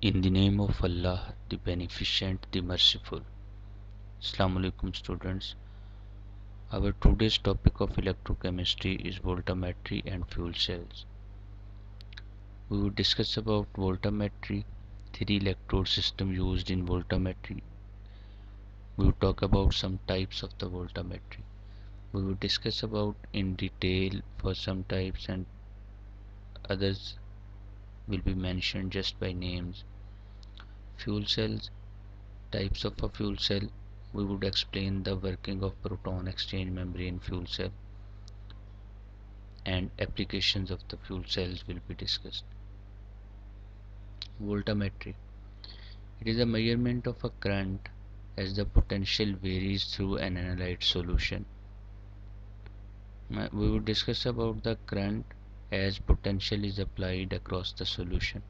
In the name of Allah, the Beneficent, the Merciful. Assalamu alaikum students. Our today's topic of electrochemistry is voltammetry and fuel cells. We will discuss about voltammetry, three electrode system used in voltammetry. We will talk about some types of the voltammetry. We will discuss about in detail for some types and others will be mentioned just by names. Fuel cells, types of a fuel cell. We would explain the working of proton exchange membrane fuel cell and applications of the fuel cells will be discussed. Voltammetry. It is a measurement of a current as the potential varies through an analyte solution. We will discuss about the current as potential is applied across the solution.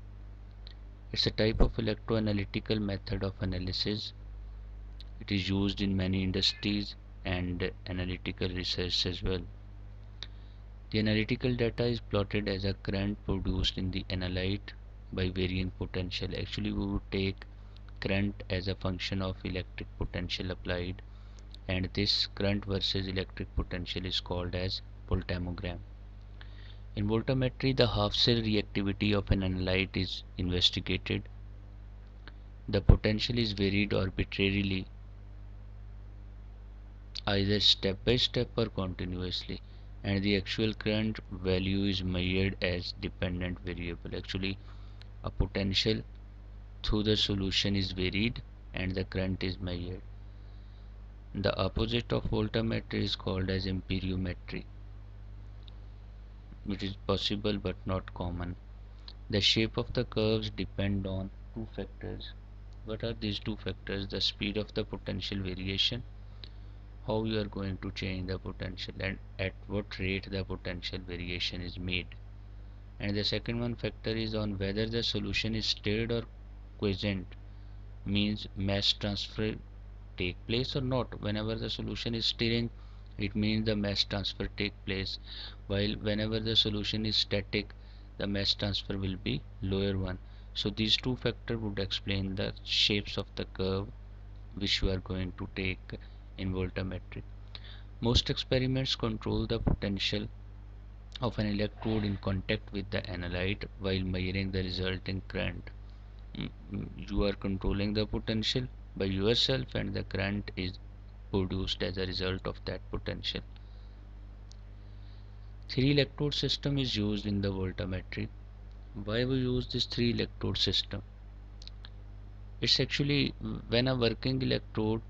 It's a type of electroanalytical method of analysis. It is used in many industries and analytical research as well. The analytical data is plotted as a current produced in the analyte by varying potential. Actually, we would take current as a function of electric potential applied, and this current versus electric potential is called as voltammogram. In voltammetry, the half cell reactivity of an analyte is investigated. The potential is varied arbitrarily, either step by step or continuously, and the actual current value is measured as dependent variable. Actually, a potential through the solution is varied and the current is measured. The opposite of voltammetry is called as amperometry, which is possible but not common. The shape of the curves depend on two factors. What are these two factors? The speed of the potential variation, how you are going to change the potential, and at what rate the potential variation is made. And the second one factor is on whether the solution is stirred or quiescent, means mass transfer take place or not. Whenever the solution is stirring, it means the mass transfer take place, while whenever the solution is static, the mass transfer will be lower one. So these two factors would explain the shapes of the curve which you are going to take in voltammetry. Most experiments control the potential of an electrode in contact with the analyte while measuring the resulting current. You are controlling the potential by yourself and the current is produced as a result of that potential. Three electrode system is used in the voltammetry. Why we use this three electrode system? It's actually when a working electrode,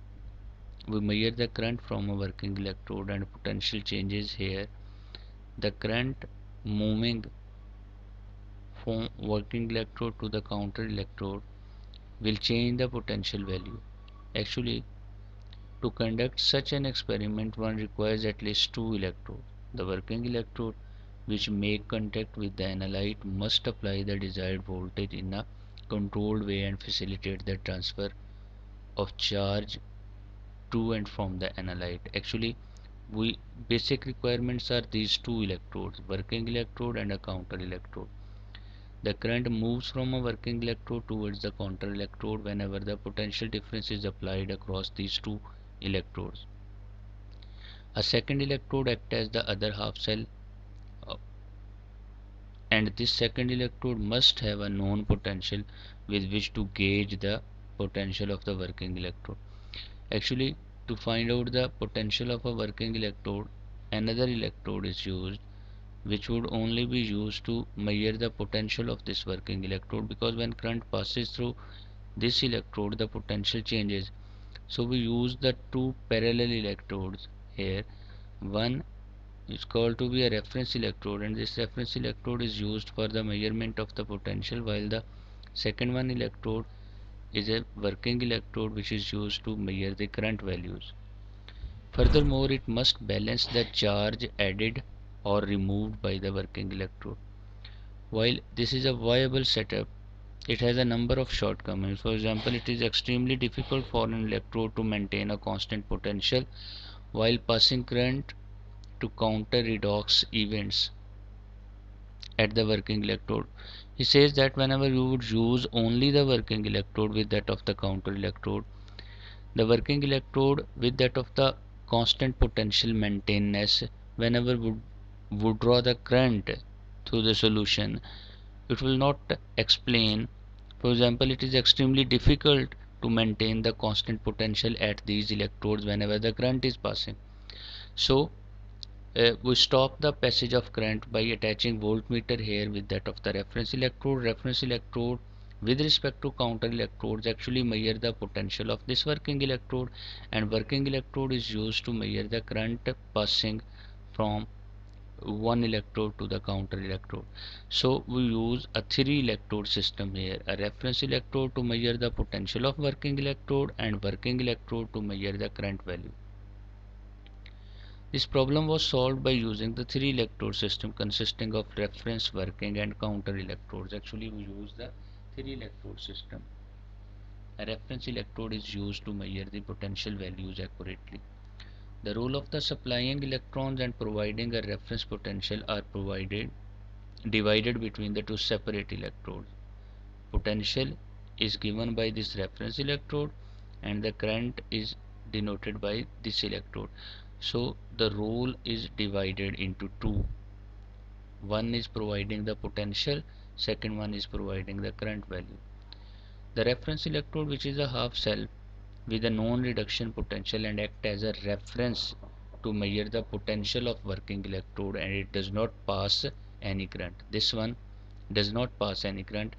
we measure the current from a working electrode and potential changes here. The current moving from working electrode to the counter electrode will change the potential value. Actually, to conduct such an experiment, one requires at least two electrodes. The working electrode, which make contact with the analyte, must apply the desired voltage in a controlled way and facilitate the transfer of charge to and from the analyte. Actually, we basic requirements are these two electrodes, working electrode and a counter electrode. The current moves from a working electrode towards the counter electrode whenever the potential difference is applied across these two electrodes. A second electrode acts as the other half cell, uh, and this second electrode must have a known potential with which to gauge the potential of the working electrode. Actually, to find out the potential of a working electrode, another electrode is used which would only be used to measure the potential of this working electrode, because when current passes through this electrode the potential changes. So we use the two parallel electrodes here. One is called to be a reference electrode, and this reference electrode is used for the measurement of the potential, while the second one electrode is a working electrode which is used to measure the current values. Furthermore, it must balance the charge added or removed by the working electrode. While this is a viable setup, it has a number of shortcomings. For example, it is extremely difficult for an electrode to maintain a constant potential while passing current to counter redox events at the working electrode. He says that whenever you would use only the working electrode with that of the counter electrode, the working electrode with that of the constant potential maintenance, whenever would draw the current through the solution, it will not explain. For example, it is extremely difficult to maintain the constant potential at these electrodes whenever the current is passing. So we stop the passage of current by attaching voltmeter here with that of the reference electrode. Reference electrode with respect to counter electrodes actually measure the potential of this working electrode, and working electrode is used to measure the current passing from one electrode to the counter electrode. So we use a three electrode system here: a reference electrode to measure the potential of working electrode, and working electrode to measure the current value. This problem was solved by using the three electrode system consisting of reference, working and counter electrodes. Actually we use the three electrode system. A reference electrode is used to measure the potential values accurately. The role of the supplying electrons and providing a reference potential are divided between the two separate electrodes. Potential is given by this reference electrode and the current is denoted by this electrode. So the role is divided into two. One is providing the potential, second one is providing the current value. The reference electrode, which is a half cell with a non-reduction potential and act as a reference to measure the potential of working electrode, and it does not pass any current. This one does not pass any current.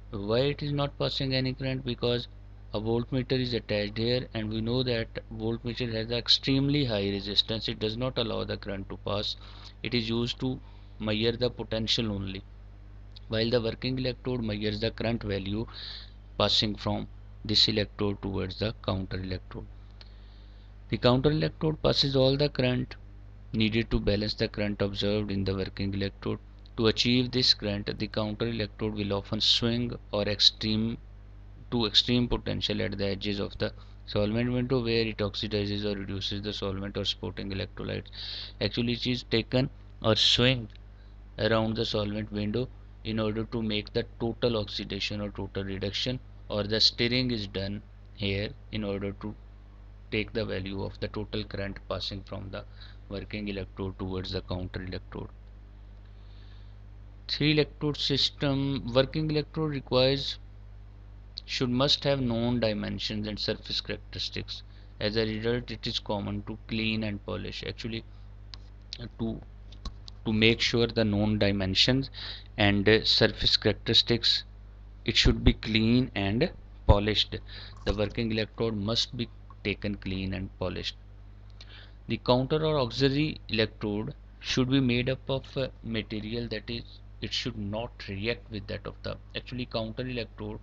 Why it is not passing any current? Because a voltmeter is attached here, and we know that voltmeter has extremely high resistance. It does not allow the current to pass. It is used to measure the potential only, while the working electrode measures the current value passing from this electrode towards the counter electrode. The counter electrode passes all the current needed to balance the current observed in the working electrode. To achieve this current, the counter electrode will often swing or extreme potential at the edges of the solvent window, where it oxidizes or reduces the solvent or supporting electrolytes. Actually it is taken or swing around the solvent window in order to make the total oxidation or total reduction, or the stirring is done here in order to take the value of the total current passing from the working electrode towards the counter electrode. Three electrode system working electrode requires must have known dimensions and surface characteristics. As a result, it is common to clean and polish. Actually, to make sure the known dimensions and surface characteristics, it should be clean and polished. The working electrode must be taken clean and polished. The counter or auxiliary electrode should be made up of material that is, it should not react with that of the actually counter electrode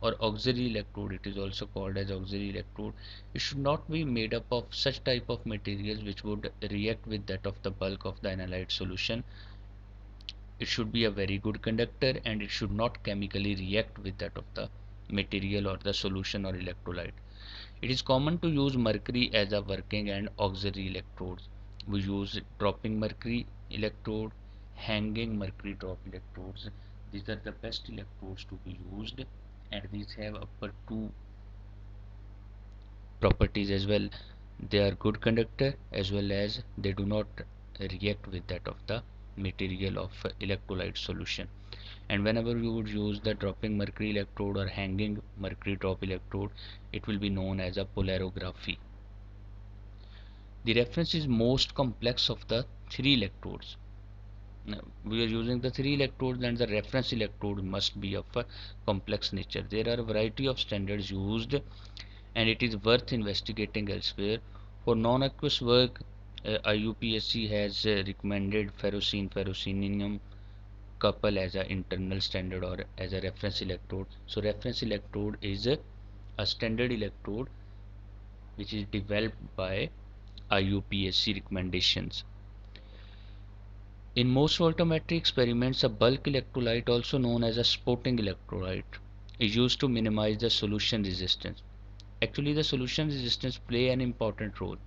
or auxiliary electrode. It is also called as auxiliary electrode. It should not be made up of such type of materials which would react with that of the bulk of the analyte solution. It should be a very good conductor, and it should not chemically react with that of the material or the solution or electrolyte. It is common to use mercury as a working and auxiliary electrodes. We use dropping mercury electrode, hanging mercury drop electrodes. These are the best electrodes to be used, and these have upper two properties as well. They are good conductor as well as they do not react with that of the material of electrolyte solution. And whenever you would use the dropping mercury electrode or hanging mercury drop electrode, it will be known as a polarography. The reference is most complex of the three electrodes. Now, we are using the three electrodes, and the reference electrode must be of a complex nature. There are a variety of standards used, and it is worth investigating elsewhere. For non-aqueous work, IUPAC has recommended ferrocene-ferrocenium couple as an internal standard or as a reference electrode. So reference electrode is a standard electrode which is developed by IUPAC recommendations. In most voltammetry experiments, a bulk electrolyte, also known as a spotting electrolyte, is used to minimize the solution resistance. Actually, the solution resistance play an important role.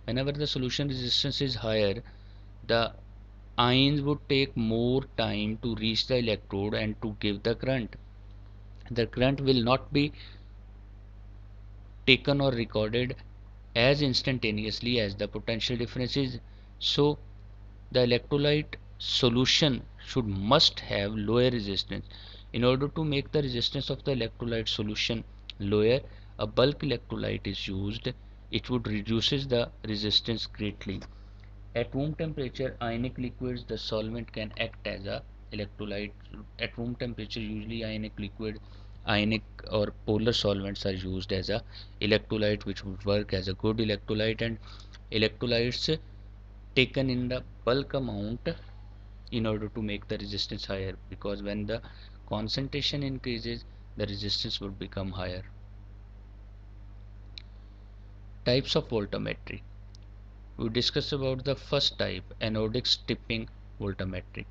Whenever the solution resistance is higher, the ions would take more time to reach the electrode and to give the current. The current will not be taken or recorded as instantaneously as the potential difference is. So the electrolyte solution must have lower resistance. In order to make the resistance of the electrolyte solution lower, a bulk electrolyte is used. It would reduces the resistance greatly. At room temperature, ionic liquids, the solvent can act as a electrolyte. At room temperature, usually ionic or polar solvents are used as a electrolyte, which would work as a good electrolyte. And electrolytes taken in the bulk amount in order to make the resistance higher, because when the concentration increases, the resistance would become higher. Types of voltammetry. We discussed about the first type, anodic steeping voltammetry.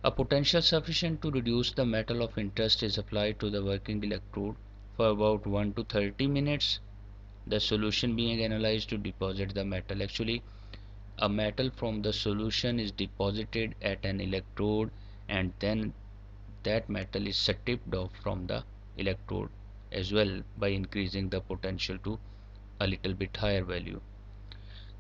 A potential sufficient to reduce the metal of interest is applied to the working electrode for about 1 to 30 minutes. The solution being analyzed to deposit the metal. Actually, a metal from the solution is deposited at an electrode, and then that metal is stripped off from the electrode as well by increasing the potential to a little bit higher value.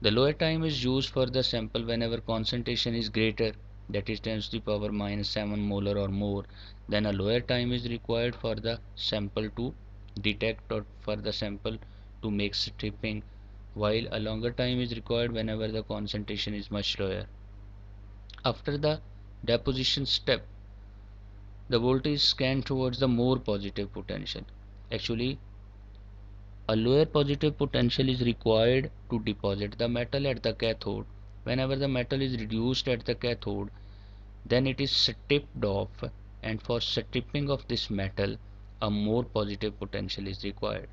The lower time is used for the sample whenever concentration is greater, that is 10 to the power minus 7 molar or more. Then a lower time is required for the sample to detect or for the sample to make stripping, while a longer time is required whenever the concentration is much lower. After the deposition step, the voltage is scanned towards the more positive potential. Actually, a lower positive potential is required to deposit the metal at the cathode. Whenever the metal is reduced at the cathode, then it is stripped off, and for stripping of this metal, a more positive potential is required.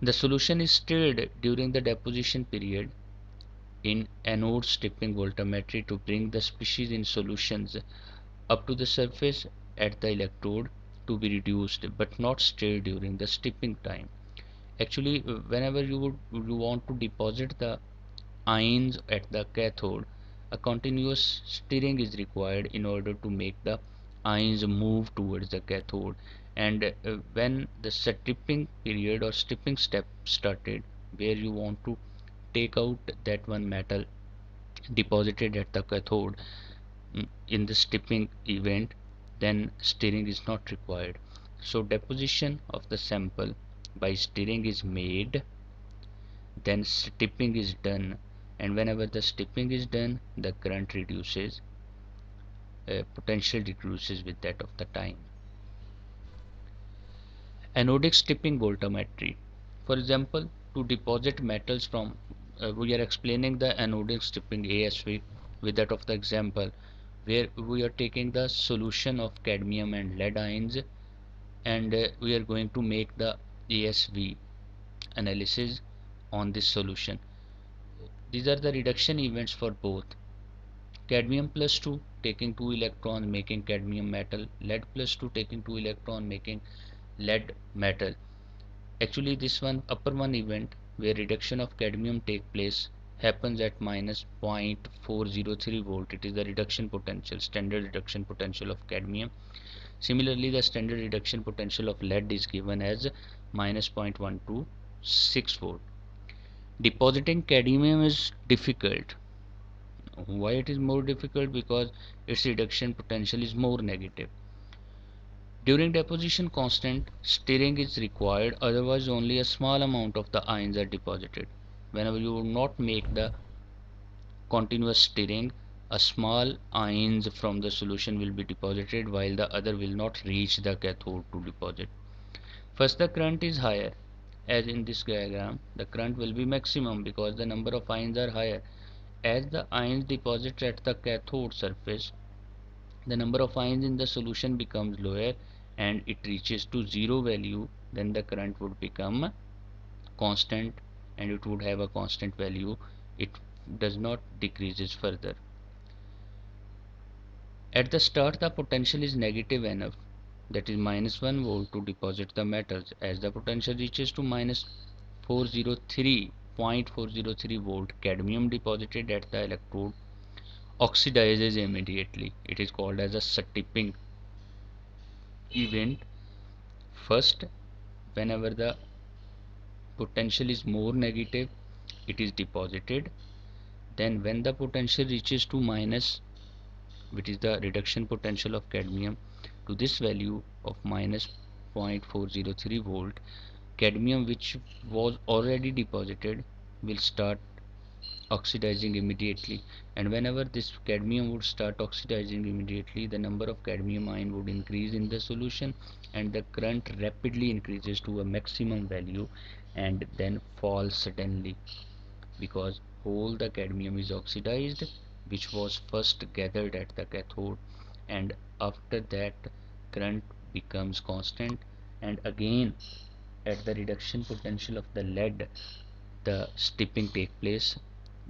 The solution is stirred during the deposition period in anode stripping voltammetry to bring the species in solutions up to the surface at the electrode to be reduced, but not stirred during the stripping time. Actually, whenever you want to deposit the ions at the cathode, a continuous stirring is required in order to make the ions move towards the cathode. And when the stripping period or stripping step started, where you want to take out that one metal deposited at the cathode, in the stripping event, then stirring is not required. So deposition of the sample by stirring is made, then stripping is done, and whenever the stripping is done, the current reduces, potential decreases with that of the time. Anodic stripping voltammetry. For example, to deposit metals from, we are explaining the anodic stripping ASV with that of the example, where we are taking the solution of cadmium and lead ions, and we are going to make the ASV analysis on this solution. These are the reduction events for both. Cadmium plus 2 taking 2 electrons making cadmium metal, lead plus 2 taking 2 electron making lead metal. Actually, this one upper one event where reduction of cadmium take place happens at minus 0.403 volt. It is the reduction potential, standard reduction potential of cadmium. Similarly, the standard reduction potential of lead is given as minus 0.126 volt. Depositing cadmium is difficult. Why it is more difficult? Because its reduction potential is more negative. During deposition, constant stirring is required, otherwise only a small amount of the ions are deposited. Whenever you will not make the continuous stirring, a small ions from the solution will be deposited while the other will not reach the cathode to deposit. First, the current is higher. As in this diagram, the current will be maximum because the number of ions are higher. As the ions deposit at the cathode surface, the number of ions in the solution becomes lower and it reaches to zero value. Then the current would become constant and it would have a constant value. It does not decreases further. At the start, the potential is negative enough, that is minus 1 volt, to deposit the metals. As the potential reaches to minus 403.403 volt, cadmium deposited at the electrode oxidizes immediately. It is called as a steeping event. First, whenever the potential is more negative, it is deposited. Then when the potential reaches to minus, which is the reduction potential of cadmium, to this value of minus 0.403 volt, cadmium which was already deposited will start oxidizing immediately. And whenever this cadmium would start oxidizing immediately, the number of cadmium ion would increase in the solution, and the current rapidly increases to a maximum value and then falls suddenly, because whole the cadmium is oxidized, which was first gathered at the cathode, and after that current becomes constant. And again, at the reduction potential of the lead, the steeping take place.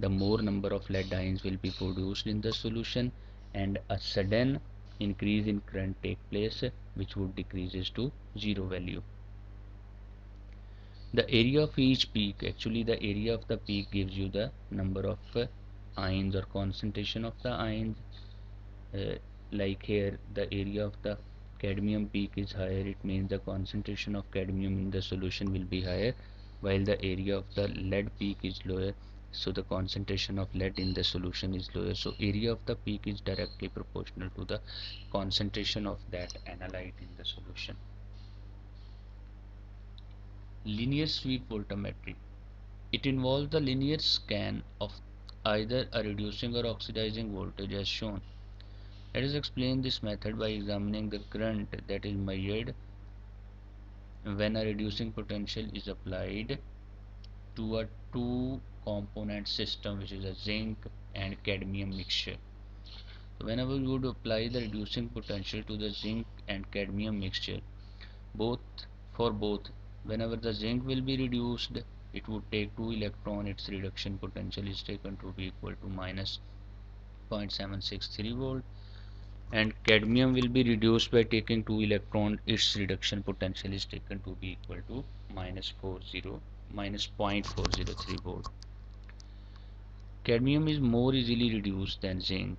The more number of lead ions will be produced in the solution, and a sudden increase in current take place, which would decreases to zero value. The area of each peak, actually the area of the peak gives you the number of ions or concentration of the ions. uh, like here the area of the cadmium peak is higher, it means the concentration of cadmium in the solution will be higher, while the area of the lead peak is lower, so the concentration of lead in the solution is lower. So area of the peak is directly proportional to the concentration of that analyte in the solution. Linear sweep voltammetry. It involves the linear scan of either a reducing or oxidizing voltage as shown. Let us explain this method by examining the current that is measured when a reducing potential is applied to a two component system, which is a zinc and cadmium mixture. So whenever you would apply the reducing potential to the zinc and cadmium mixture, both for both, whenever the zinc will be reduced, it would take 2 electron, its reduction potential is taken to be equal to minus 0.763 volt, and cadmium will be reduced by taking 2 electron, its reduction potential is taken to be equal to minus 0.403 volt. Cadmium is more easily reduced than zinc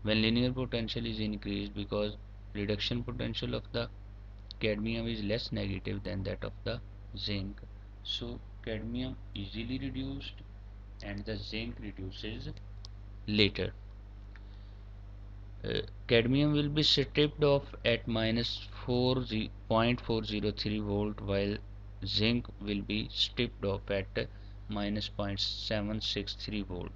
when linear potential is increased, because reduction potential of the cadmium is less negative than that of the zinc. So cadmium easily reduced and the zinc reduces later. Cadmium will be stripped off at minus 0.403 volt, while zinc will be stripped off at minus 0.763 volt.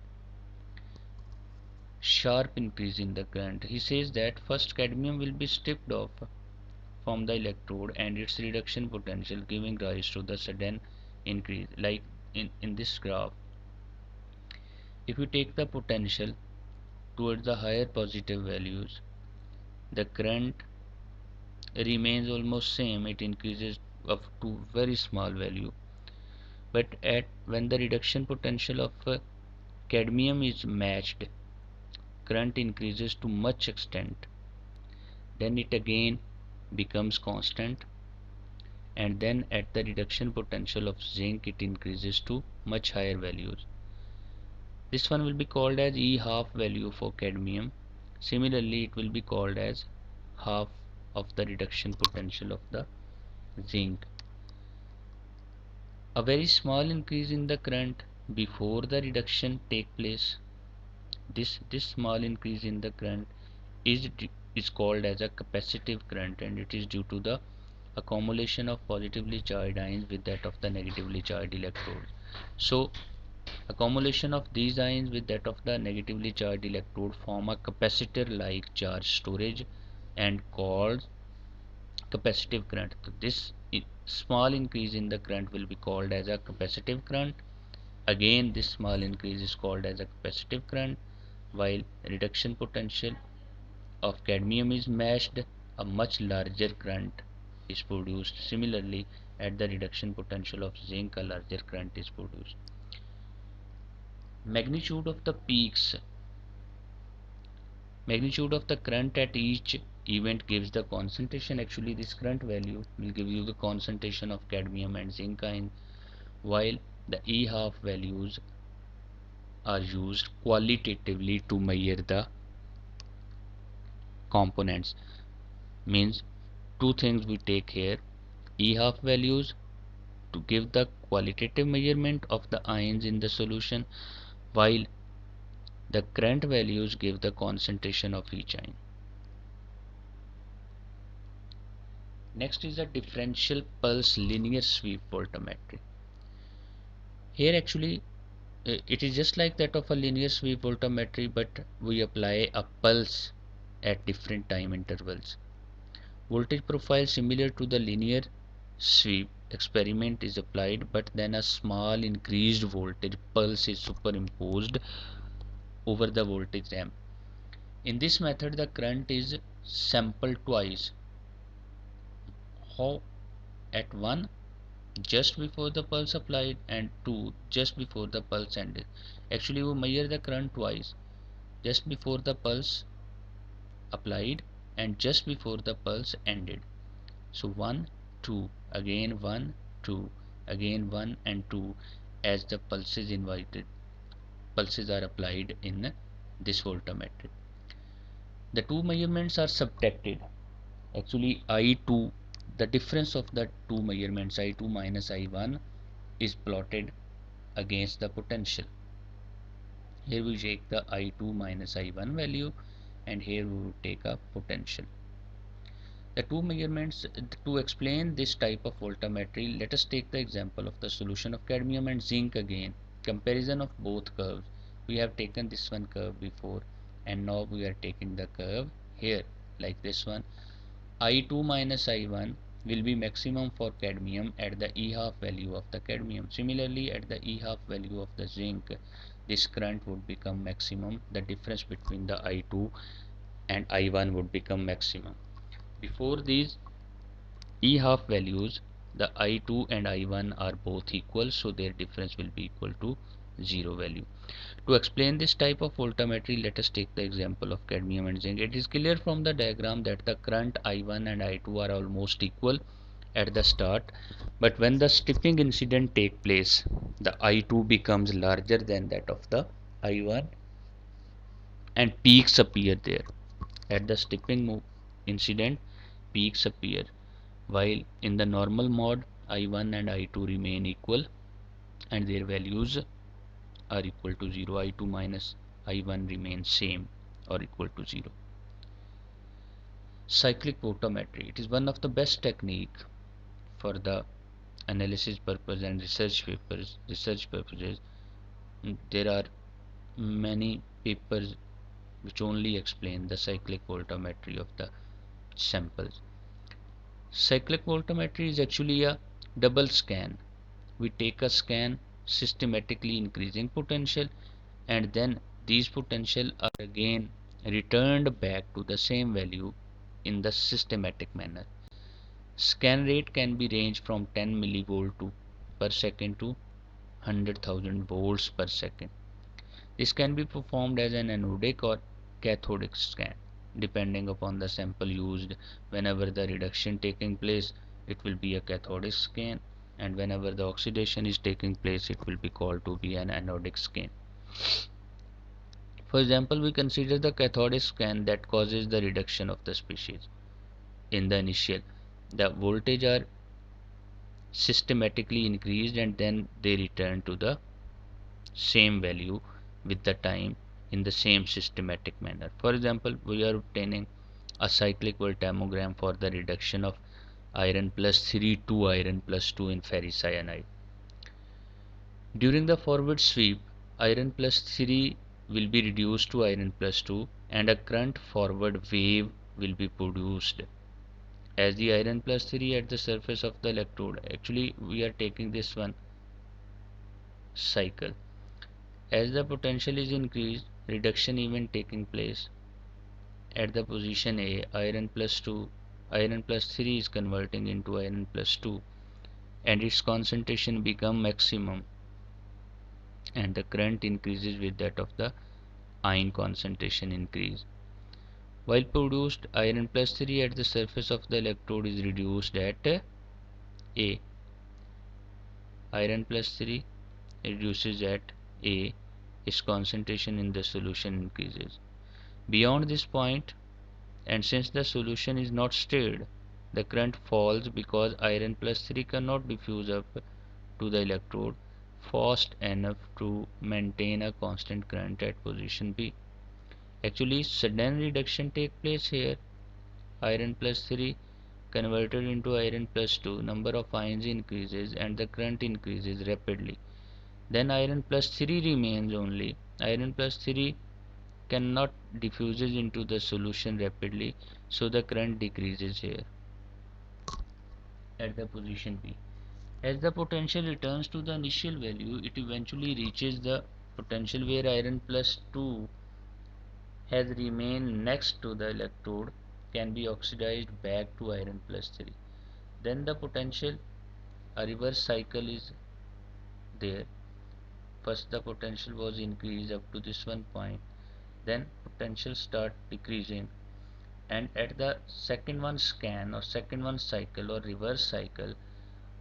Sharp increase in the current. He says that first cadmium will be stripped off from the electrode and its reduction potential, giving rise to the sudden increase, like in this graph. If you take the potential towards the higher positive values, the current remains almost same, it increases up to very small value. But at when the reduction potential of cadmium is matched, current increases to much extent, then it again becomes constant, and then at the reduction potential of zinc it increases to much higher values. This one will be called as E half value for cadmium. Similarly, it will be called as half of the reduction potential of the zinc. A very small increase in the current before the reduction take place. This small increase in the current is is called as a capacitive current, and it is due to the accumulation of positively charged ions with that of the negatively charged electrodes. So accumulation of these ions with that of the negatively charged electrode form a capacitor-like charge storage and called capacitive current. So this small increase in the current will be called as a capacitive current. Again, this small increase is called as a capacitive current, while reduction potential of cadmium is matched, a much larger current is produced. Similarly, at the reduction potential of zinc, a larger current is produced. Magnitude of the peaks. Magnitude of the current at each event gives the concentration. Actually, this current value will give you the concentration of cadmium and zinc ion, while the E half values are used qualitatively to measure the components. Means two things we take here: E half values to give the qualitative measurement of the ions in the solution, while the current values give the concentration of each ion. Next is a differential pulse linear sweep voltammetry. Here actually it is just like that of a linear sweep voltammetry, but we apply a pulse at different time intervals. Voltage profile similar to the linear sweep experiment is applied, but then a small increased voltage pulse is superimposed over the voltage ramp. In this method, the current is sampled twice. How? At 1 just before the pulse applied and 2 just before the pulse ended. Actually, we measure the current twice, just before the pulse applied and just before the pulse ended. So 1, 2, again 1, 2, again 1 and 2 as the pulses are applied in this voltammeter. The two measurements are subtracted. Actually I2, the difference of the two measurements I2 minus I1 is plotted against the potential. Here we take the I2 minus I1 value, and here we will take a potential. The two measurements to explain this type of voltammetry, let us take the example of the solution of cadmium and zinc again. Comparison of both curves. We have taken this one curve before, and now we are taking the curve here like this one. I2 minus I1 will be maximum for cadmium at the E half value of the cadmium. Similarly, at the E half value of the zinc, this current would become maximum. The difference between the I2 and I1 would become maximum. Before these E half values, the I2 and I1 are both equal, so their difference will be equal to 0 value. To explain this type of voltammetry, let us take the example of cadmium and zinc. It is clear from the diagram that the current I1 and I2 are almost equal at the start, but when the steeping incident takes place, the I2 becomes larger than that of the I1 and peaks appear there. At the steeping incident, peaks appear, while in the normal mode I1 and I2 remain equal and their values are equal to 0. I2 minus I1 remains same or equal to 0. Cyclic photometry. It is one of the best technique for the analysis purpose and research purposes. There are many papers which only explain the cyclic voltammetry of the samples. Cyclic voltammetry is actually a double scan. We take a scan systematically increasing potential, and then these potential are again returned back to the same value in the systematic manner. Scan rate can be ranged from 10 millivolt per second to 100,000 volts per second. This can be performed as an anodic or cathodic scan depending upon the sample used. Whenever the reduction taking place, it will be a cathodic scan, and whenever the oxidation is taking place, it will be called to be an anodic scan. For example, we consider the cathodic scan that causes the reduction of the species. In the initial, the voltage are systematically increased and then they return to the same value with the time in the same systematic manner. For example, we are obtaining a cyclic voltammogram for the reduction of iron plus 3 to iron plus 2 in ferricyanide. During the forward sweep, iron plus 3 will be reduced to iron plus 2 and a current forward wave will be produced as the iron plus 3 at the surface of the electrode. Actually, we are taking this one cycle. As the potential is increased, reduction event taking place at the position A, iron plus 3 is converting into iron plus 2 and its concentration become maximum and the current increases with that of the ion concentration increase. While produced, iron plus 3 at the surface of the electrode is reduced at A. Iron plus 3 reduces at A its concentration in the solution increases. Beyond this point, and since the solution is not stirred, the current falls because iron plus 3 cannot diffuse up to the electrode fast enough to maintain a constant current at position B. Actually, sudden reduction takes place here. Iron plus 3 converted into iron plus 2, number of ions increases and the current increases rapidly. Then iron plus 3 remains only. Iron plus 3 cannot diffuses into the solution rapidly, so the current decreases here at the position B. As the potential returns to the initial value, it eventually reaches the potential where iron plus 2 has remained next to the electrode can be oxidized back to iron plus 3. Then the potential, a reverse cycle is there. First the potential was increased up to this one point, then potential start decreasing, and at the second one scan or second one cycle or reverse cycle,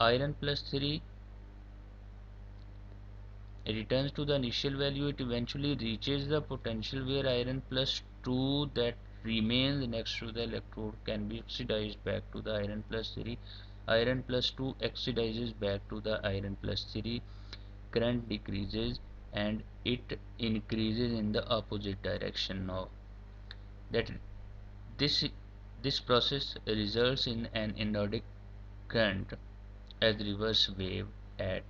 iron plus 3 returns to the initial value. It eventually reaches the potential where iron plus 2 that remains next to the electrode can be oxidized back to the iron plus 3. Iron plus 2 oxidizes back to the iron plus 3, current decreases and it increases in the opposite direction. Now that this this process results in an anodic current as reverse wave at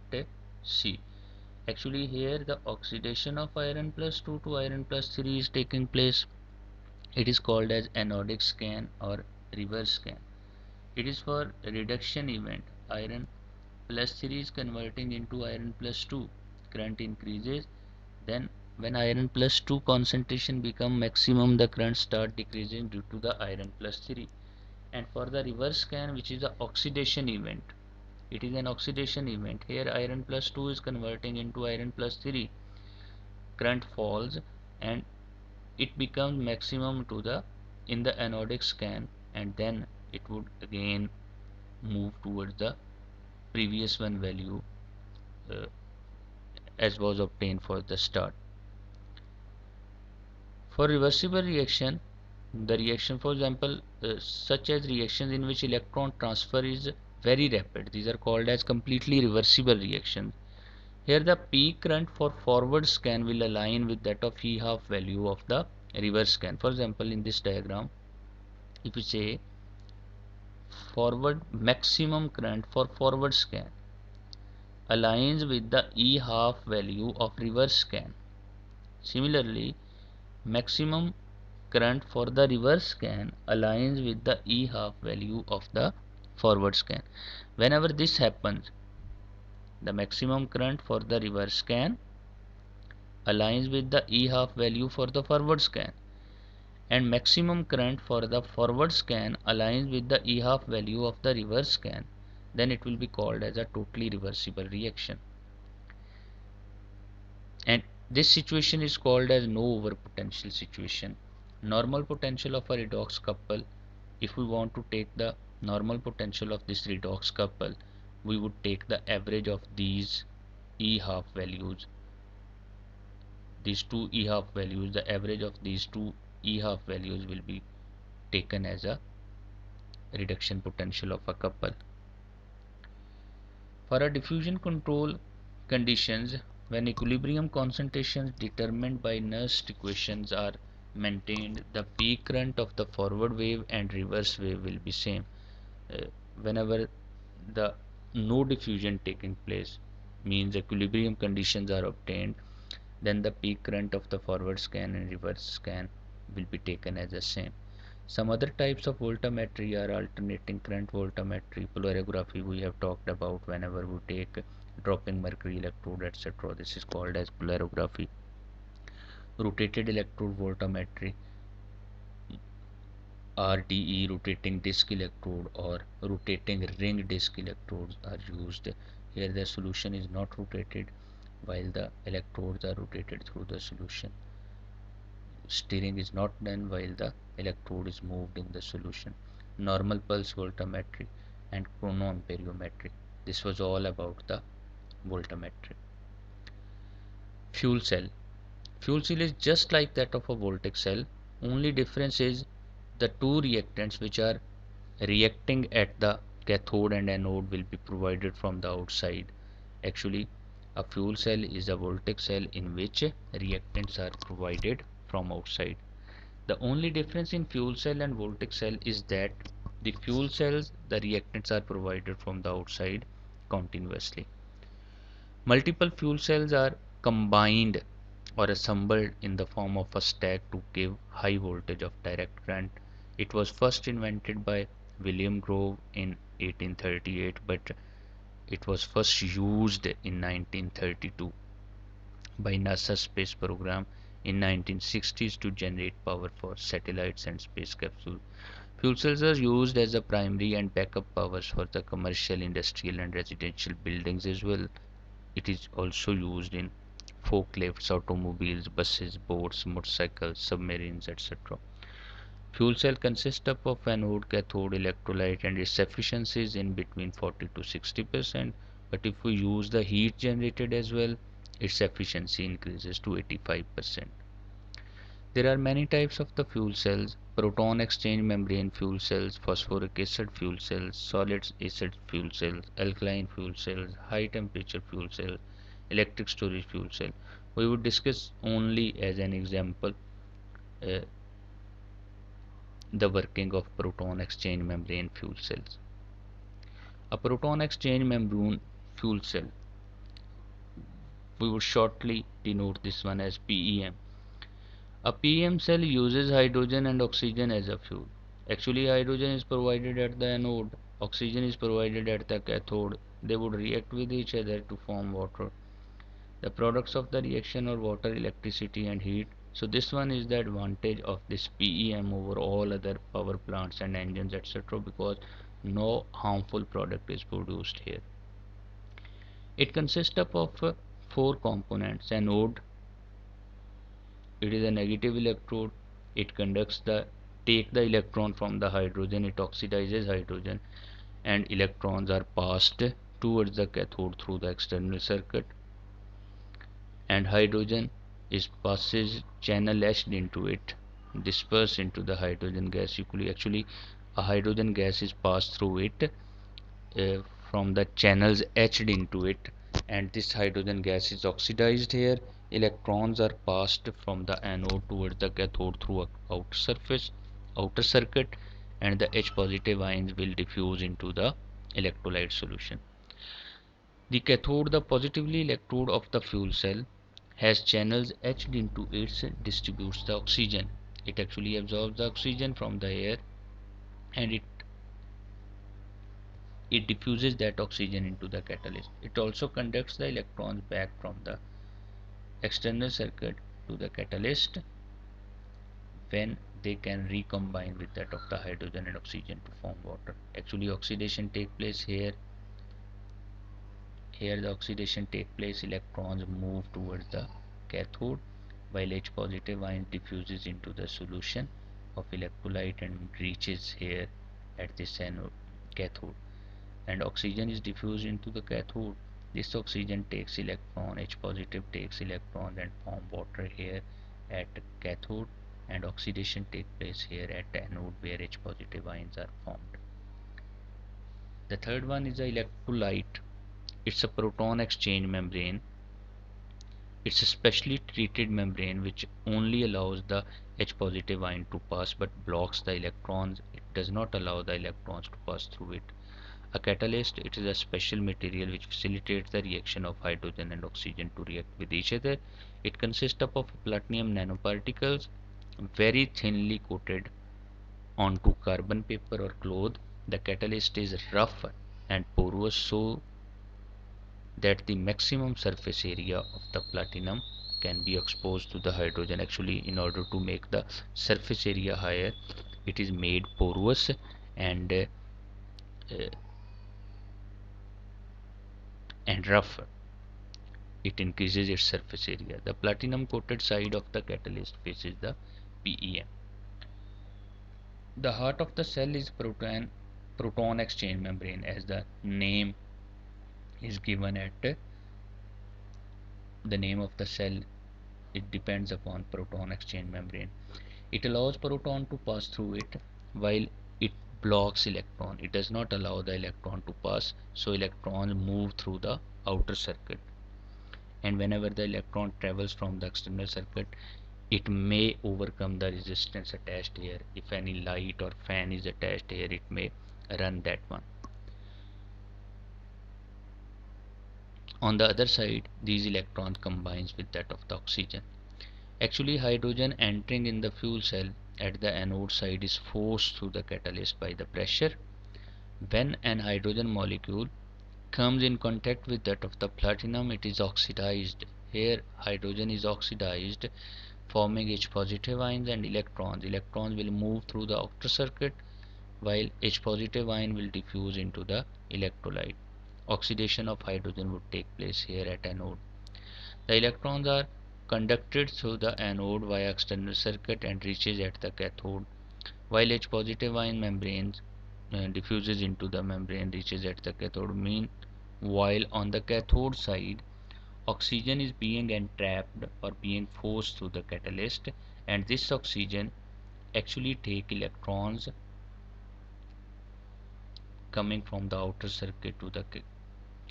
C. Actually here the oxidation of iron plus 2 to iron plus 3 is taking place. It is called as anodic scan or reverse scan. It is for reduction event. Iron plus 3 is converting into iron plus 2. Current increases. Then when iron plus 2 concentration become maximum, the current start decreasing due to the iron plus 3. And for the reverse scan, which is the oxidation event, it is an oxidation event. Here iron plus 2 is converting into iron plus 3. Current falls and it becomes maximum to the in the anodic scan, and then it would again move towards the previous one value uh, as was obtained for the start. For reversible reaction, the reaction, for example, such as reactions in which electron transfer is very rapid, these are called as completely reversible reactions. Here the peak current for forward scan will align with that of E half value of the reverse scan. For example, in this diagram, if you say forward maximum current for forward scan aligns with the E half value of reverse scan. Similarly, maximum current for the reverse scan aligns with the E half value of the forward scan. Whenever this happens, the maximum current for the reverse scan aligns with the E half value for the forward scan, and maximum current for the forward scan aligns with the E half value of the reverse scan. Then it will be called as a totally reversible reaction. And this situation is called as no overpotential situation. Normal potential of a redox couple, if we want to take the normal potential of this redox couple, we would take the average of these E half values, these two E half values, the average of these two E half values will be taken as a reduction potential of a couple. For a diffusion control conditions, when equilibrium concentrations determined by Nernst equations are maintained, the peak current of the forward wave and reverse wave will be same. Uh, Whenever the no diffusion taking place, means equilibrium conditions are obtained, then the peak current of the forward scan and reverse scan will be taken as the same. Some other types of voltammetry are alternating current voltammetry, polarography we have talked about whenever we take dropping mercury electrode, etc. This is called as polarography. Rotated electrode voltammetry, RDE, rotating disc electrode, or rotating ring disc electrodes are used. Here the solution is not rotated while the electrodes are rotated through the solution. Steering is not done while the electrode is moved in the solution. Normal pulse voltammetry and chronoamperiometry. This was all about the voltammetry. Fuel cell. Fuel cell is just like that of a voltaic cell. Only difference is the two reactants which are reacting at the cathode and anode will be provided from the outside. Actually, a fuel cell is a voltaic cell in which reactants are provided from outside. The only difference in fuel cell and voltaic cell is that the fuel cells, the reactants are provided from the outside continuously. Multiple fuel cells are combined or assembled in the form of a stack to give high voltage of direct current. It was first invented by William Grove in 1838, but it was first used in 1932 by NASA space program in 1960s to generate power for satellites and space capsules. Fuel cells are used as a primary and backup powers for the commercial, industrial, and residential buildings as well. It is also used in forklifts, automobiles, buses, boats, motorcycles, submarines, etc. Fuel cell consists of anode, cathode, electrolyte, and its efficiency is in between 40 to 60%. But if we use the heat generated as well, its efficiency increases to 85%. There are many types of the fuel cells: proton exchange membrane fuel cells, phosphoric acid fuel cells, solid acid fuel cells, alkaline fuel cells, high temperature fuel cells, electric storage fuel cell. We would discuss only as an example uh, the working of proton exchange membrane fuel cells. A proton exchange membrane fuel cell, we would shortly denote this one as PEM. A PEM cell uses hydrogen and oxygen as a fuel. Actually, hydrogen is provided at the anode, oxygen is provided at the cathode. They would react with each other to form water. The products of the reaction are water, electricity, and heat. So this one is the advantage of this PEM over all other power plants and engines, etc., because no harmful product is produced here. It consists of four components: anode, it is a negative electrode. It conducts the take the electron from the hydrogen, it oxidizes hydrogen, and electrons are passed towards the cathode through the external circuit, and hydrogen is passes channel etched into it, dispersed into the hydrogen gas. Actually, a hydrogen gas is passed through it uh, from the channels etched into it, and this hydrogen gas is oxidized here. Electrons are passed from the anode towards the cathode through a outer circuit, and the H positive ions will diffuse into the electrolyte solution. The cathode, the positively electrode of the fuel cell, has channels etched into it, distributes the oxygen. It actually absorbs the oxygen from the air, and it diffuses that oxygen into the catalyst. It also conducts the electrons back from the external circuit to the catalyst when they can recombine with that of the hydrogen and oxygen to form water. Actually, oxidation take place here. Here the oxidation take place, electrons move towards the cathode while H positive ion diffuses into the solution of electrolyte and reaches here at this anode cathode, and oxygen is diffused into the cathode. This oxygen takes electron, H positive takes electrons and form water here at cathode, and oxidation takes place here at anode where H positive ions are formed. The third one is the electrolyte. It's a proton exchange membrane. It's a specially treated membrane which only allows the H positive ion to pass but blocks the electrons. It does not allow the electrons to pass through it. A catalyst, it is a special material which facilitates the reaction of hydrogen and oxygen to react with each other. It consists of platinum nanoparticles very thinly coated onto carbon paper or cloth. The catalyst is rough and porous so that the maximum surface area of the platinum can be exposed to the hydrogen. Actually, in order to make the surface area higher, it is made porous and rough. It increases its surface area. The platinum coated side of the catalyst faces the PEM. The heart of the cell is proton exchange membrane, as the name is given at the name of the cell it depends upon proton exchange membrane. It allows proton to pass through it while it blocks electron. It does not allow the electron to pass, so electrons move through the outer circuit. And whenever the electron travels from the external circuit, it may overcome the resistance attached here. If any light or fan is attached here, it may run that one. On the other side, these electrons combines with that of the oxygen. Actually, hydrogen entering in the fuel cell at the anode side is forced through the catalyst by the pressure. When an hydrogen molecule comes in contact with that of the platinum, it is oxidized. Here hydrogen is oxidized, forming H positive ions and electrons. Electrons will move through the outer circuit while H positive ion will diffuse into the electrolyte. Oxidation of hydrogen would take place here at anode. The electrons are conducted through the anode via external circuit and reaches at the cathode, while H positive ion membrane diffuses into the membrane, reaches at the cathode. Meanwhile, on the cathode side, oxygen is being entrapped or being forced through the catalyst, and this oxygen actually take electrons coming from the outer circuit to the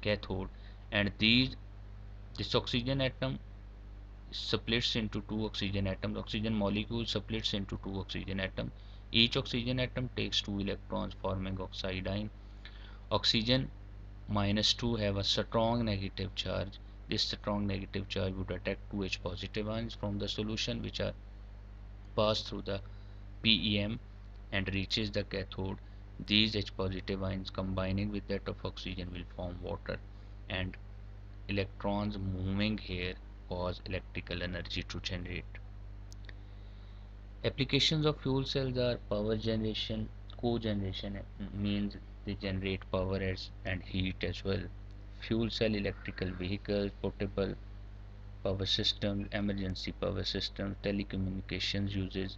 cathode, and this oxygen atom splits into two oxygen atoms. Oxygen molecule splits into two oxygen atoms. Each oxygen atom takes two electrons, forming oxide ion. Oxygen minus 2 have a strong negative charge. This strong negative charge would attack two H positive ions from the solution, which are passed through the PEM and reaches the cathode. These H positive ions combining with that of oxygen will form water, and electrons moving here cause electrical energy to generate. Applications of fuel cells are power generation, cogeneration means they generate power and heat as well. Fuel cell electrical vehicles, portable power systems, emergency power systems, telecommunications uses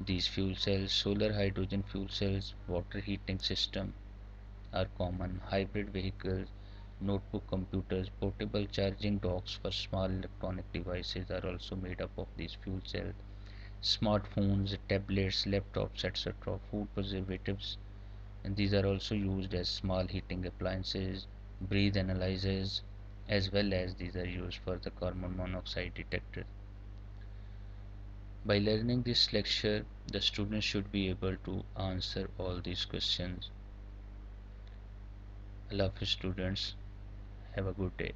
these fuel cells. Solar hydrogen fuel cells, water heating system are common. Hybrid vehicles, notebook computers, portable charging docks for small electronic devices are also made up of these fuel cells. Smartphones, tablets, laptops, etc. Food preservatives, and these are also used as small heating appliances, breath analyzers, as well as these are used for the carbon monoxide detector. By learning this lecture, the students should be able to answer all these questions. I love you students. Have a good day.